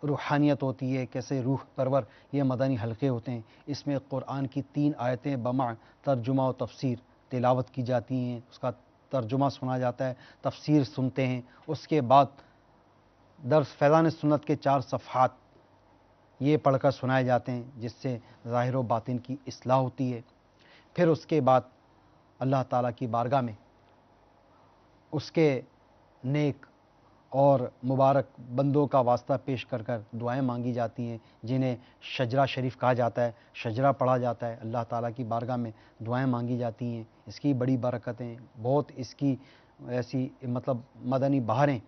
روحانیت ہوتی ہے، کیسے روح پرور یہ مدنی حلقے ہوتے ہیں۔ اس میں قرآن کی 3 آیتیں بمع ترجمہ و تفسیر تلاوت کی جاتی ہیں، اس کا ترجمہ سنا جاتا ہے، تفسیر سنتے ہیں، اس کے بعد درس فیضان سنت کے 4 صفحات یہ پڑھ کر سنائے جاتے ہیں، جس سے ظاہر و باطن کی اصلاح ہوتی ہے۔ پھر اس کے بعد اللہ تعالیٰ کی بارگاہ میں اس کے نیک اور مبارک بندوں کا واسطہ پیش کر کر دعائیں مانگی جاتی ہیں، جنہیں شجرہ شریف کہا جاتا ہے، شجرہ پڑھا جاتا ہے، اللہ تعالیٰ کی بارگاہ میں دعائیں مانگی جاتی ہیں۔ اس کی بڑی برکتیں، بہت اس کی ایسی مدنی بہاریں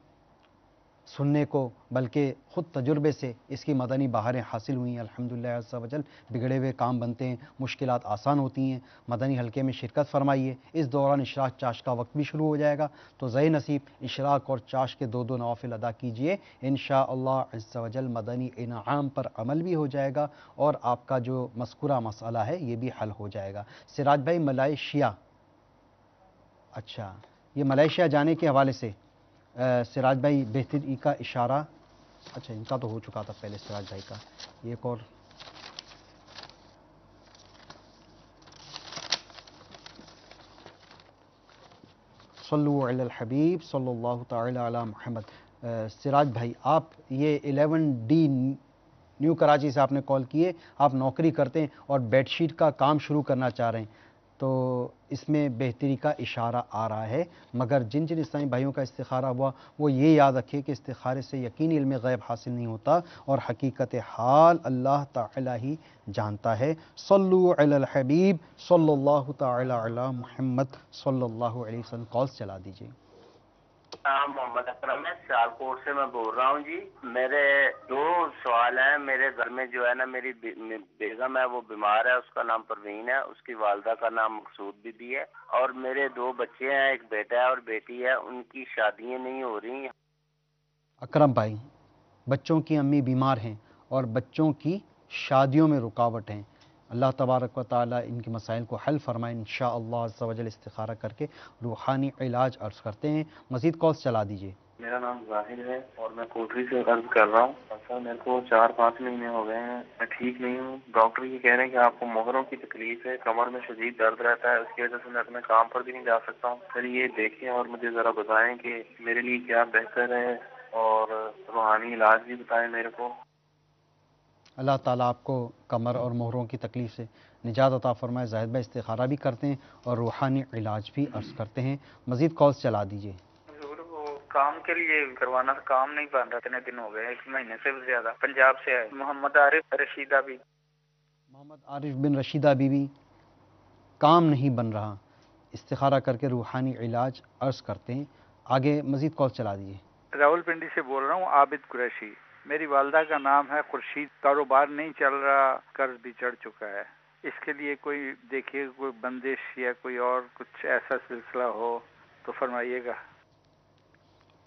سننے کو، بلکہ خود تجربے سے اس کی مدنی بہاریں حاصل ہوئی ہیں الحمدللہ عز و جل۔ بگڑے ہوئے کام بنتے ہیں، مشکلات آسان ہوتی ہیں۔ مدنی حلقے میں شرکت فرمائیے۔ اس دوران اشراق چاش کا وقت بھی شروع ہو جائے گا، تو زئی نصیب اشراق اور چاش کے 2 نوافل ادا کیجئے، انشاءاللہ عز و جل مدنی انعام پر عمل بھی ہو جائے گا، اور آپ کا جو مذکورہ مسئلہ ہے یہ بھی حل ہو جائے گا۔ سراج بھائی ملائیشیا، اچھا یہ ملائیشیا جانے کے حوالے سے سراج بھائی بہتری کا اشارہ، اچھا ان کا تو ہو چکا تھا پہلے سراج بھائی کا، ایک اور صلو علی الحبیب صلی اللہ تعالی علی محمد۔ سراج بھائی آپ یہ 11D نیو کراچی سے آپ نے کال کیے، آپ نوکری کرتے ہیں اور بیڈ شیٹ کا کام شروع کرنا چاہ رہے ہیں، تو اس میں بہتری کا اشارہ آ رہا ہے، مگر جن اسلامی بھائیوں کا استخارہ ہوا وہ یہ یاد رکھے کہ استخارے سے یقینی علم غیب حاصل نہیں ہوتا، اور حقیقت حال اللہ تعالی ہی جانتا ہے۔ صلو علی الحبیب صلی اللہ تعالی علی محمد صلی اللہ علیہ وسلم۔ کالز چلا دیجیے۔ محمد اکرم ہے، سیالکوٹ سے میں بول رہا ہوں جی۔ میرے 2 سوال ہیں۔ میرے گھر میں جو ہے نا میری بیگم ہے، وہ بیمار ہے، اس کا نام پروین ہے، اس کی والدہ کا نام مقصود بی بی ہے، اور میرے 2 بچے ہیں، ایک بیٹا ہے اور بیٹی ہے، ان کی شادیاں نہیں ہو رہی۔ اکرم بھائی بچوں کی امی بیمار ہیں اور بچوں کی شادیوں میں رکاوٹ ہیں، اللہ تبارک و تعالی ان کے مسائل کو حل فرمائے انشاءاللہ عز و جل۔ استخارہ کر کے روحانی علاج عرض کرتے ہیں۔ مزید کالز چلا دیجیے۔ میرا نام ظاہر ہے اور میں کوٹری سے عرض کر رہا ہوں۔ سر میرے کو 4-5 مہینے ہو گئے ہیں، میں ٹھیک نہیں ہوں۔ ڈاکٹر یہ کہہ رہے ہیں کہ آپ کو موہروں کی تکلیف ہے، کمر میں شدید درد رہتا ہے، اس کی وجہ سے میں اپنے کام پر بھی نہیں جا سکتا ہوں۔ سر یہ دیکھیں اور مجھے ذرا بتائیں کہ میرے لیے کیا بہتر ہے، اور روحانی علاج بھی بتائیں میرے کو۔ اللہ تعالیٰ آپ کو کمر اور مہروں کی تکلیف سے نجات عطا فرمائے۔ زاہد بھائی استخارہ بھی کرتے ہیں اور روحانی علاج بھی عرض کرتے ہیں۔ مزید کالز چلا دیجیے۔ وہ کام کے لیے کروانا تھا، کام نہیں بن رہا، اتنے دن ہو گئے، 1 مہینے سے بھی زیادہ۔ پنجاب سے ہے، محمد عارف رشیدہ بی۔ محمد عارف بن رشیدہ بی بی، کام نہیں بن رہا، استخارہ کر کے روحانی علاج عرض کرتے ہیں۔ آگے مزید کال چلا دیجیے۔ راول پنڈی سے بول رہا ہوں، عابد قریشی۔ میری والدہ کا نام ہے خورشید، کاروبار نہیں چل رہا، قرض بھی چڑھ چکا ہے، اس کے لیے کوئی دیکھیے، کوئی بندش یا کوئی اور کچھ ایسا سلسلہ ہو تو فرمائیے گا۔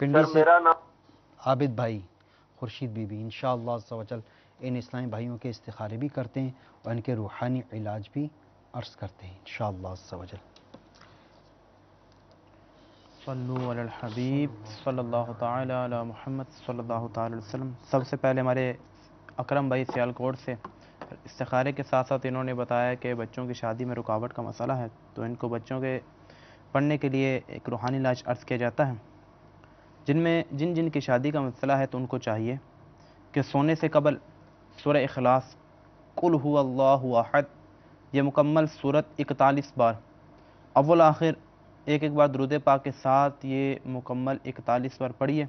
پنڈی سے عابد بھائی خورشید بی بی انشاءاللہ عز و جل ان اسلامی بھائیوں کے استخارے بھی کرتے ہیں اور ان کے روحانی علاج بھی عرض کرتے ہیں انشاءاللہ عز و جل۔ صلو علی الحبیب صلی اللہ تعالی علی محمد صلی اللہ تعالی علیہ وسلم۔ سب سے پہلے ہمارے اکرم بھائی سیالکوٹ سے استخارے کے ساتھ ساتھ انہوں نے بتایا کہ بچوں کی شادی میں رکاوٹ کا مسئلہ ہے، تو ان کو بچوں کے پڑھنے کے لیے ایک روحانی علاج عرض کیا جاتا ہے، جن کی شادی کا مسئلہ ہے تو ان کو چاہیے کہ سونے سے قبل سورہ اخلاص قل هو اللہ احد یہ مکمل صورت 41 بار اول آخر ایک بار درود پاک کے ساتھ یہ مکمل 41 بار پڑھیے،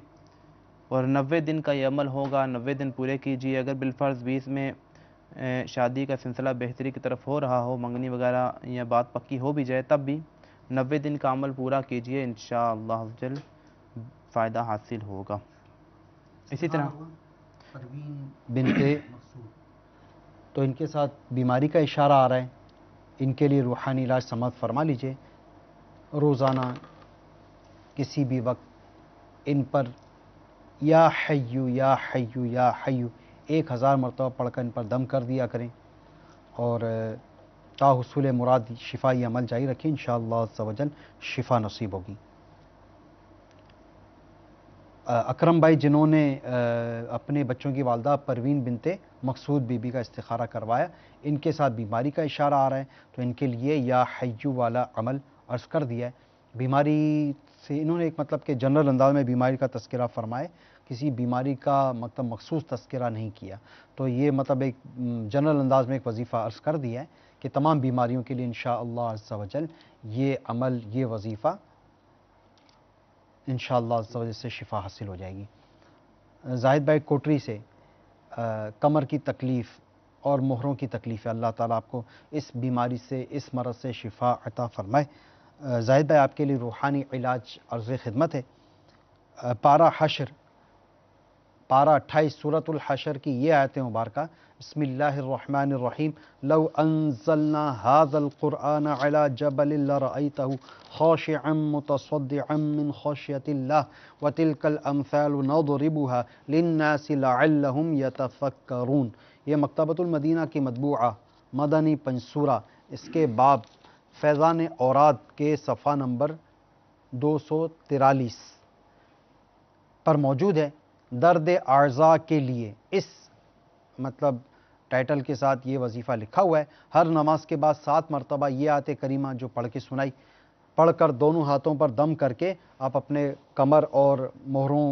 اور 90 دن کا یہ عمل ہوگا، 90 دن پورے کیجیے۔ اگر بالفرض 20 میں شادی کا سلسلہ بہتری کی طرف ہو رہا ہو، منگنی وغیرہ یا بات پکی ہو بھی جائے، تب بھی 90 دن کا عمل پورا کیجیے، انشاءاللہ جل فائدہ حاصل ہوگا۔ اسی طرح پروین بنت مقصود، تو ان کے ساتھ بیماری کا اشارہ آ رہا ہے، ان کے لیے روحانی علاج سماعت فرما لیجئے۔ روزانہ کسی بھی وقت ان پر یا حیو یا حیو یا حیو 1000 مرتبہ پڑھ کر ان پر دم کر دیا کریں، اور تا حصول مراد شفائی عمل جاری رکھیں، انشاءاللہ عز و جل شفا نصیب ہوگی۔ اکرم بھائی جنہوں نے اپنے بچوں کی والدہ پروین بنت مقصود بی بی کا استخارہ کروایا، ان کے ساتھ بیماری کا اشارہ آ رہا ہے، تو ان کے لیے یا حیو والا عمل عرض کر دیا ہے۔ بیماری سے انہوں نے ایک مطلب کہ جنرل انداز میں بیماری کا تذکرہ فرمائے، کسی بیماری کا مطلب مخصوص تذکرہ نہیں کیا، تو یہ مطلب ایک جنرل انداز میں ایک وظیفہ عرض کر دیا ہے کہ تمام بیماریوں کے لیے انشاءاللہ عز و جل یہ عمل، یہ وظیفہ انشاءاللہ عز و جل سے شفا حاصل ہو جائے گی۔ زاہد بھائی کوٹری سے کمر کی تکلیف اور مہروں کی تکلیف ہے، اللہ تعالیٰ آپ کو اس بیماری سے، اس مرض سے شفا عطا فرمائے۔ زاہد بھائی آپ کے لیے روحانی علاج عرض خدمت ہے۔ پارہ حشر، پارہ 28 سورۃ الحشر کی یہ آیت مبارکہ، بسم اللہ الرحمن الرحیم، لو انزلنا هذا القرآن على جبل لرأيته خاشعا متصدعا من خشية الله وتلك الأمثال نضربها للناس لعلهم يتفكرون۔ یہ مکتبۃ المدینہ کی مطبوعہ مدنی پنسورہ، اس کے باب فیضان اوراد کے صفحہ نمبر 243 پر موجود ہے۔ درد اعضاء کے لیے اس مطلب ٹائٹل کے ساتھ یہ وظیفہ لکھا ہوا ہے۔ ہر نماز کے بعد 7 مرتبہ یہ آیت کریمہ جو پڑھ کے سنائی، پڑھ کر دونوں ہاتھوں پر دم کر کے آپ اپنے کمر اور مہروں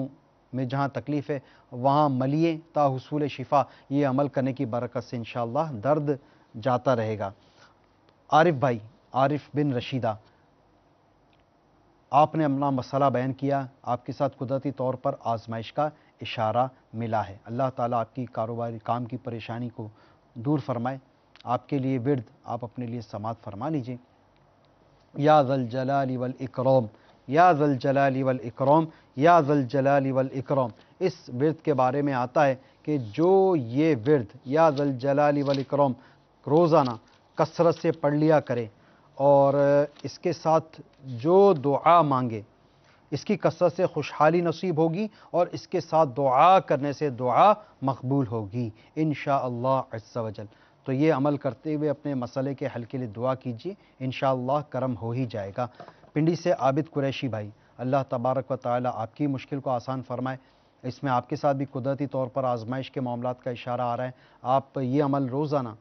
میں جہاں تکلیف ہے وہاں ملیے تا حصول شفا۔ یہ عمل کرنے کی برکت سے انشاءاللہ درد جاتا رہے گا۔ عارف بھائی، عارف بن رشیدہ، آپ نے اپنا مسئلہ بیان کیا، آپ کے ساتھ قدرتی طور پر آزمائش کا اشارہ ملا ہے۔ اللہ تعالیٰ آپ کی کاروباری کام کی پریشانی کو دور فرمائے۔ آپ کے لیے ورد آپ اپنے لیے سماعت فرما لیجئے۔ یا ذا الجلال والاکرام، یا ذا الجلال والاکرام، یا ذا الجلال والاکرام۔ اس ورد کے بارے میں آتا ہے کہ جو یہ ورد یا ذا الجلال والاکرام روزانہ کثرت سے پڑھ لیا کرے اور اس کے ساتھ جو دعا مانگے، اس کی کثرت سے خوشحالی نصیب ہوگی اور اس کے ساتھ دعا کرنے سے دعا مقبول ہوگی انشاءاللہ عز و جل۔ تو یہ عمل کرتے ہوئے اپنے مسئلے کے حل کے لیے دعا کیجیے، انشاءاللہ کرم ہو ہی جائے گا۔ پنڈی سے عابد قریشی بھائی، اللہ تبارک و تعالی آپ کی مشکل کو آسان فرمائے۔ اس میں آپ کے ساتھ بھی قدرتی طور پر آزمائش کے معاملات کا اشارہ آ رہا ہے۔ آپ یہ عمل روزانہ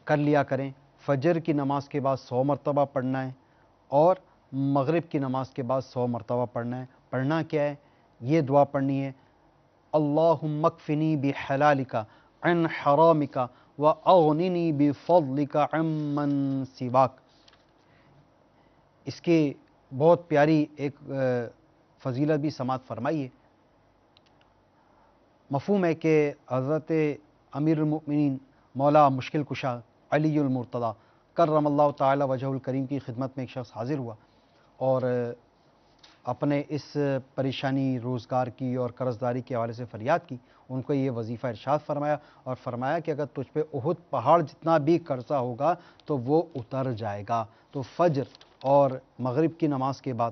کر لیا کریں۔ فجر کی نماز کے بعد 100 مرتبہ پڑھنا ہے اور مغرب کی نماز کے بعد 100 مرتبہ پڑھنا ہے۔ پڑھنا کیا ہے؟ یہ دعا پڑھنی ہے، اللہم اکفنی بحلالک عن حرامک واغننی بفضلک عمن سواک۔ اس کی بہت پیاری ایک فضیلت بھی سماعت فرمائیے۔ مفہوم ہے کہ حضرت امیر المؤمنین مولا مشکل کشا علی المرتضیٰ کرم اللہ تعالی وجہ الکریم کی خدمت میں ایک شخص حاضر ہوا اور اپنے اس پریشانی روزگار کی اور قرض داری کے حوالے سے فریاد کی۔ ان کو یہ وظیفہ ارشاد فرمایا اور فرمایا کہ اگر تجھ پہ احد پہاڑ جتنا بھی قرضہ ہوگا تو وہ اتر جائے گا۔ تو فجر اور مغرب کی نماز کے بعد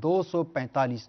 245